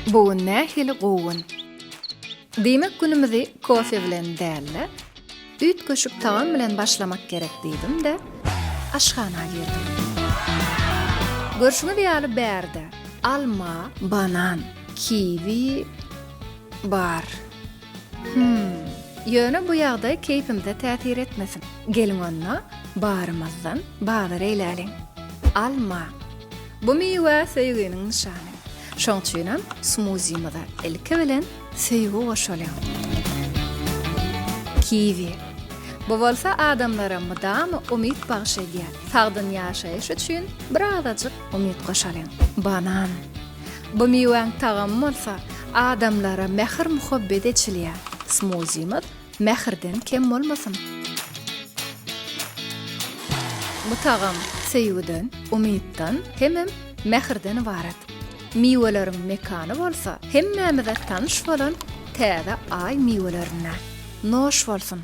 Bu nähili gowun. Demek günümüzi kofe bilen dälle, üt köşüp taam bilen başlamak gerek diýdim de, aşgana girdim. Görşüňi diýaly bärde, alma, banan, kiwi bar. Ýöne bu ýagdaý keyfimde täsir etmesin. Gelin onna barymyzdan bagyr eýläliň. Alma. Bu meýwe söýgüniň nişany. Şoňçunam smoothie-myda ilki bilen söýgü goşalýar. Kiwi. Bu bolsa adamlara mydamy umyt bagşaýar. Sagdyn ýaşaýyş üçin bir azajyk umyt goşalýar. Banan. Bu meýweň tagamy bolsa adamlara mehr muhabbet etçilýär. Smoothie-my mehirden kem bolmasyn. Bu tagam söýgüden, umytdan hemem mehirden ibaret. Miweleriň mekany bolsa hemmämize tanyş bolan täze ay miwelerine noş bolsun.